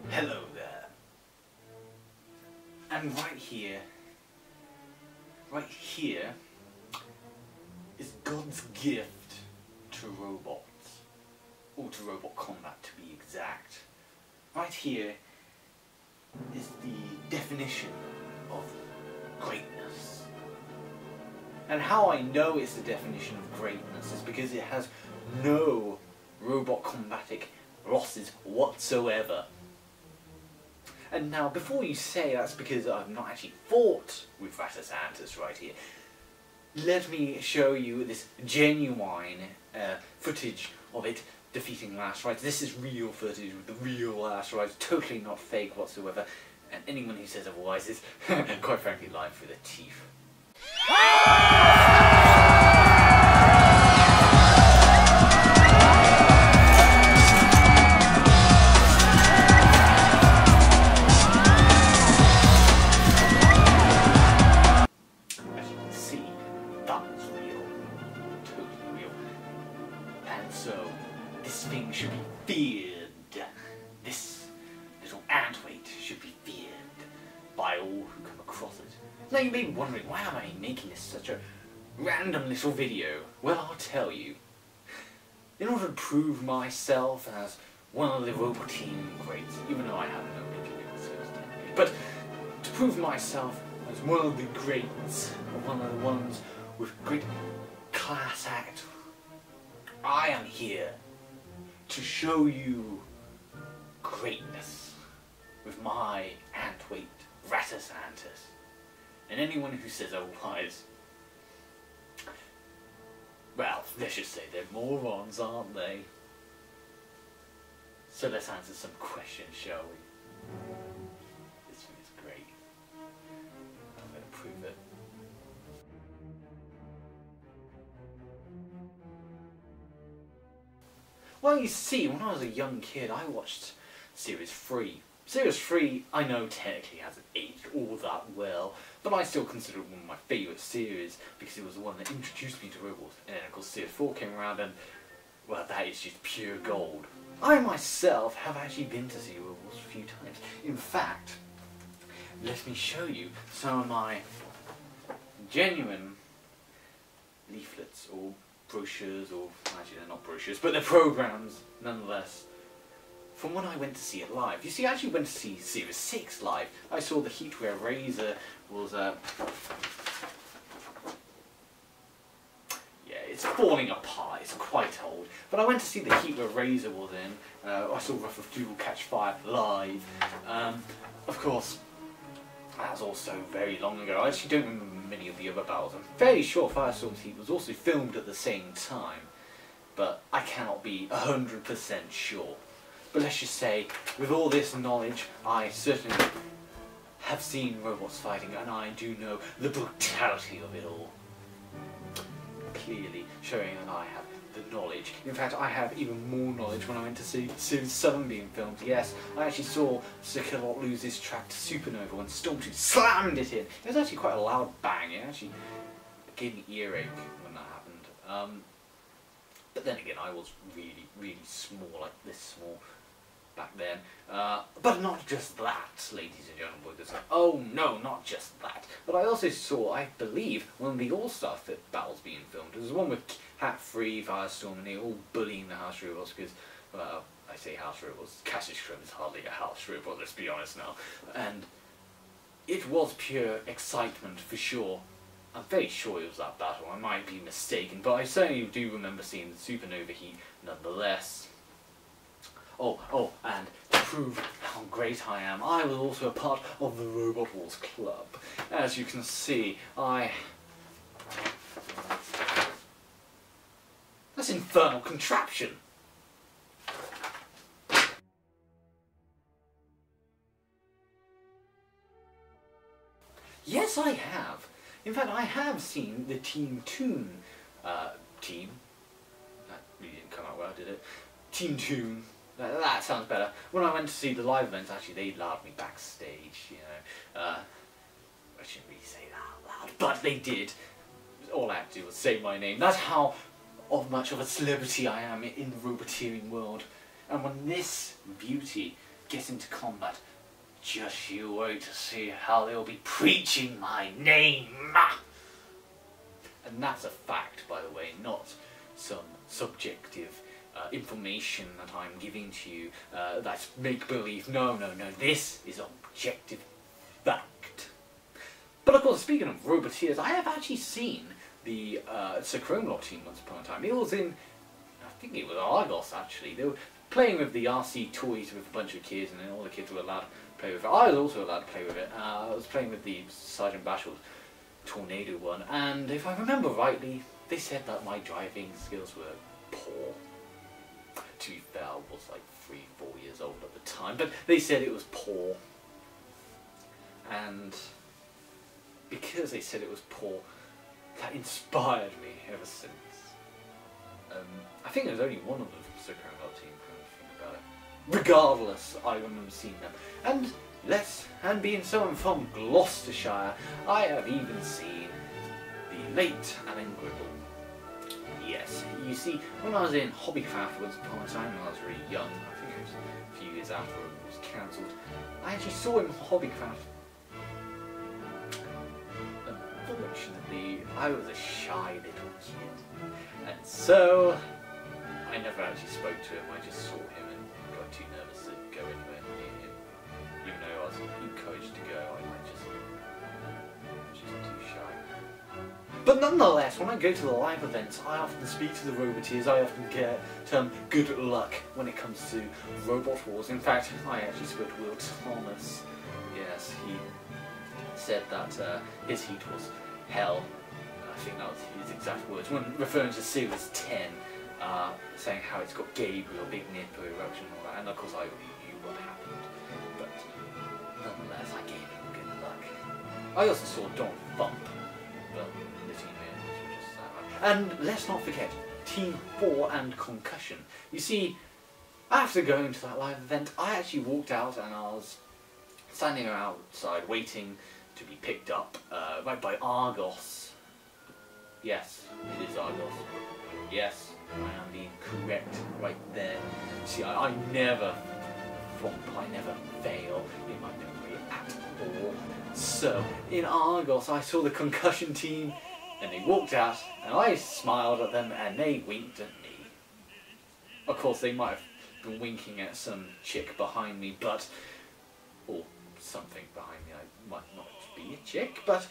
Hello there. And right here is God's gift to robots, or to robot combat to be exact. Right here is the definition of greatness. And how I know it's the definition of greatness is because it has no robot combatic losses whatsoever. And now, before you say that's because I've not actually fought with Rattus Anttus right here, let me show you this genuine footage of it defeating Last Rites. This is real footage with the real Last Rites, totally not fake whatsoever, and anyone who says otherwise is, quite frankly, lying through their teeth. So, this thing should be feared. This little antweight should be feared by all who come across it. Now you may be wondering, why am I making this such a random little video? Well, I'll tell you. In order to prove myself as one of the robot team greats, even though I have no engineering skills technically, but to prove myself as one of the greats, one of the ones with great class act, I am here to show you greatness with my antweight, Rattus Anttus. And anyone who says otherwise, well, let's just say they're morons, aren't they? So let's answer some questions, shall we? This thing is great. I'm going to prove it. Well, you see, when I was a young kid, I watched Series 3. Series 3, I know technically hasn't aged all that well, but I still consider it one of my favourite series because it was the one that introduced me to robots. And then of course Series 4 came around and, well, that is just pure gold. I myself have actually been to see robots a few times. In fact, let me show you some of my genuine leaflets or brochures, or actually they're not brochures, but they're programs nonetheless, from when I went to see it live. You see, I actually went to see Series 6 live. I saw the Heatware Razor was, yeah, it's falling apart, it's quite old, but I went to see the Heatware Razor was in. I saw Wrath of Duel Catch Fire live. Of course, that was also very long ago. I actually don't remember many of the other battles. I'm fairly sure Firestorm's Heat was also filmed at the same time, but I cannot be 100% sure. But let's just say, with all this knowledge, I certainly have seen robots fighting, and I do know the brutality of it all. Clearly showing that I have the knowledge. In fact, I have even more knowledge when I went to see Series 7 being filmed. Yes, I actually saw Sir Kilowog lose his track to Supernova when Stormtooth slammed it in. It was actually quite a loud bang. It actually gave me earache when that happened. But then again, I was really, really small, like this small back then. But not just that, ladies and gentlemen. Oh no, not just that. But I also saw, I believe, one of the All-Star battles being filmed. There was one with Cat Free, Firestorm, and they all bullying the house robots because, well, I say house robots, Cassius Crumb is hardly a house robot, let's be honest now. And it was pure excitement for sure. I'm very sure it was that battle, I might be mistaken, but I certainly do remember seeing the Supernova Heat nonetheless. Oh, and to prove how great I am, I was also a part of the Robot Wars Club. As you can see, that's infernal contraption! Yes, I have. In fact, I have seen the Team Toon team. That really didn't come out well, did it? Team Toon. That sounds better. When I went to see the live events, actually, they allowed me backstage, you know. I shouldn't really say that out loud, but they did. All I had to do was say my name. That's how much of a celebrity I am in the roboteering world. And when this beauty gets into combat, just you wait to see how they'll be preaching my name. And that's a fact, by the way, not some subjective information that I'm giving to you that's make-believe. No, no, no, this is objective fact. But of course, speaking of roboteers, I have actually seen the Sacromlock team once upon a time. It was in, I think it was Argos actually. They were playing with the RC toys with a bunch of kids, and then all the kids were allowed to play with it. I was also allowed to play with it. I was playing with the Sergeant Bashall's Tornado one, and if I remember rightly, they said that my driving skills were poor. To be fair, I was like 3-4 years old at the time, but they said it was poor. And because they said it was poor, that inspired me ever since. I think there's only one of the Sacromlock team, when I think about it. Regardless, I remember seeing them. And being someone from Gloucestershire, I have even seen the late Alan Gribble. Yes, you see, when I was in Hobbycraft once upon a time, when I was really young, I think it was a few years after it was cancelled, I actually saw him in Hobbycraft. Unfortunately, I was a shy little kid, and so I never actually spoke to him. I just saw him and got too nervous to go anywhere near him. Even though I was encouraged to go, I just too shy. But nonetheless, when I go to the live events, I often speak to the roboteers. I often get good luck when it comes to Robot Wars. In fact, I actually spoke to Will Thomas. Yes, he said that his heat was hell. I think that was his exact words when referring to Series 10, saying how it's got Gabriel, Big Nipper, Eruption, and all that. And of course, I already knew what happened, but nonetheless, I gave him good luck. I also saw Don Thump, but the team here was just that. And let's not forget Team 4 and Concussion. You see, after going to that live event, I actually walked out and I was standing outside waiting to be picked up right by Argos. Yes, it is Argos. Yes, I am being correct right there. See, I never flop, I never fail in my memory at all. So, in Argos, I saw the Concussion team, and they walked out, and I smiled at them, and they winked at me. Of course, they might have been winking at some chick behind me, but... or something behind me. I might not be a chick, but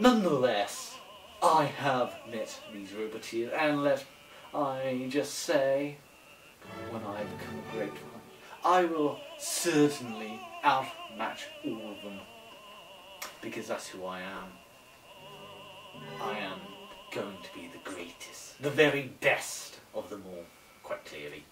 nonetheless, I have met these roboteers, and let I just say, when I become a great one, I will certainly outmatch all of them, because that's who I am. I am going to be the greatest, the very best of them all, quite clearly.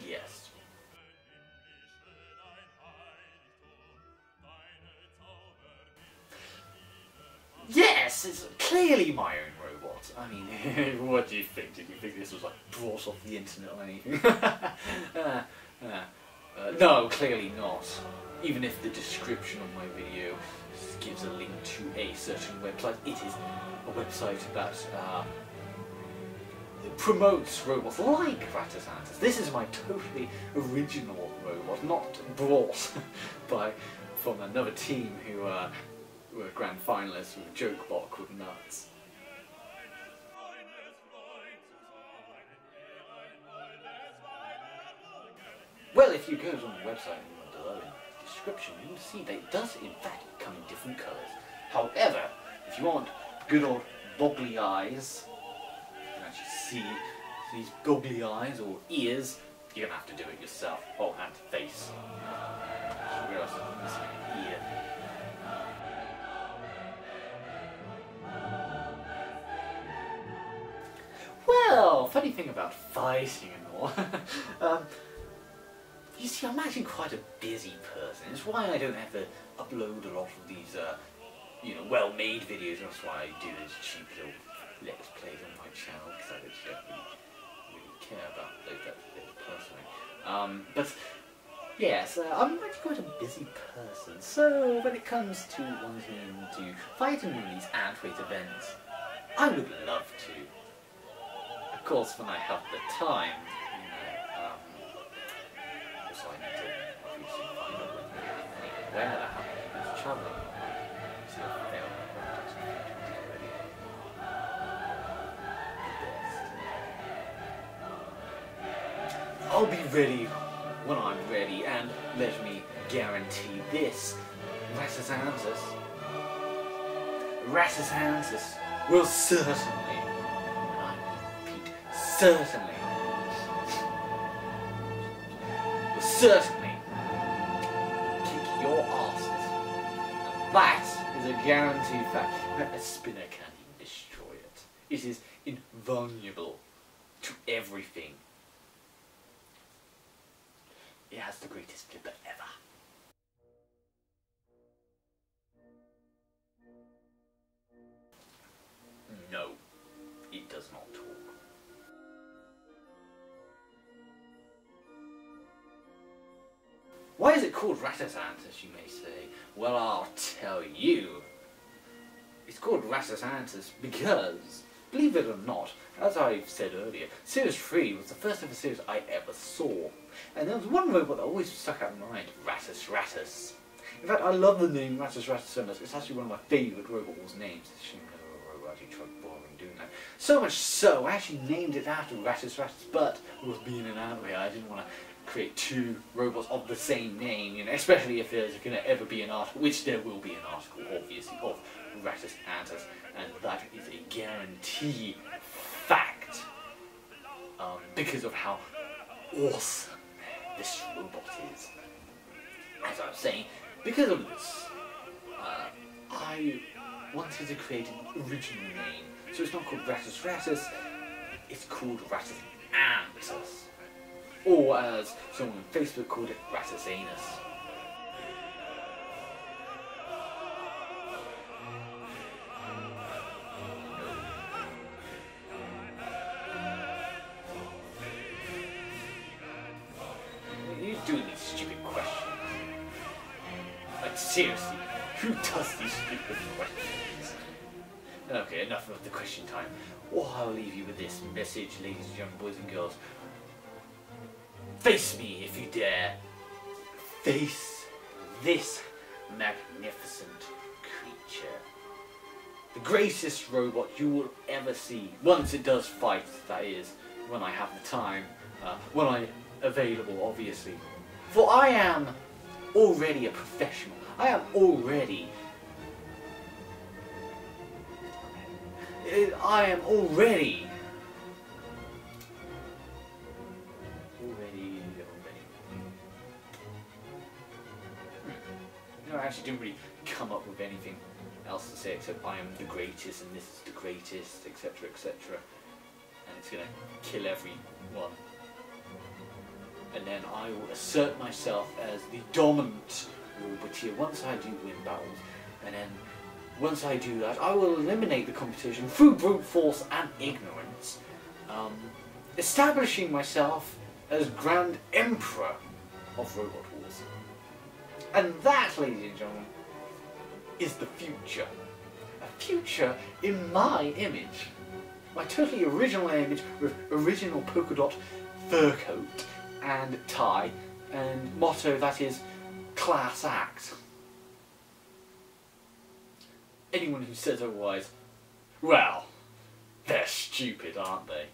Yes. Yes, it's clearly my own robot. I mean, what do you think? Did you think this was like brought off the internet or anything? No, clearly not. Even if the description of my video gives a link to a certain website, it is a website that promotes robots like Rattus Anttus. This is my totally original robot, not brought from another team who were grand finalists with a joke bot called Nuts. Well, if you go on the website and below in the description, you will see that it does in fact come in different colours. However, if you want good old boggly eyes, you can actually see these goggly eyes or ears, you're going to have to do it yourself. Oh, and face. I realised I'm missing an ear. Well, funny thing about fighting and all, you see, I'm actually quite a busy person. It's why I don't ever upload a lot of these, you know, well-made videos. That's why I do these cheap little Let's Plays on my channel, because I just don't really care about those types of things personally. But yes, I'm actually quite a busy person, so when it comes to wanting to fight in one of these Antwerp events, I would love to. Of course, when I have the time, you know, also I need to obviously find out where that happens to travel. So if they are already. I'll be ready when I'm ready, and let me guarantee this: Rattus Anttus will certainly, and I repeat, certainly, will certainly kick your asses. And that is a guaranteed fact. A spinner can't even destroy it. It is invulnerable to everything. It has the greatest flipper ever. No, it does not talk. Why is it called Rattus Anttus, you may say? Well, I'll tell you. It's called Rattus Anttus because, believe it or not, as I've said earlier, Series 3 was the first ever series I ever saw. And there was one robot that always stuck out in my mind, Rattus. In fact, I love the name Rattus so much. It's actually one of my favourite Robot Wars names. It's a shame never a robot actually tried bothering doing that. So much so, I actually named it after Rattus, but with being an Antwerp, I didn't want to create two robots of the same name, you know, especially if there's going to ever be an article, which there will be an article, obviously, of Rattus Anttus, and that is a guarantee fact, because of how awesome this robot is. As I was saying, because of this, I wanted to create an original name. So it's not called Rattus, it's called Rattus Anttus. Or as someone on Facebook called it, Rattus Anus. You're doing these stupid questions. Like, seriously, who does these stupid questions? Okay, enough of the question time. Or I'll leave you with this message, ladies and young boys and girls. Face me if you dare. Face this magnificent creature. The greatest robot you will ever see. Once it does fight, that is. When I have the time. When I'm available, obviously. For I am already a professional. I am already... I actually didn't really come up with anything else to say except I am the greatest and this is the greatest, etc, etc. And it's gonna kill everyone. And then I will assert myself as the dominant robot here once I do win battles. And then once I do that, I will eliminate the competition through brute force and ignorance, establishing myself as Grand Emperor of Robot Wars. And that, ladies and gentlemen, is the future. A future in my image. My totally original image with original polka dot fur coat and tie and motto that is class act. Anyone who says otherwise, well, they're stupid, aren't they?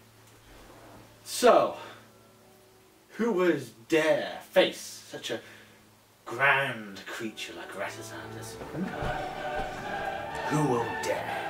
So, who would dare face such a grand creature like Rattus Anttus? Who will dare?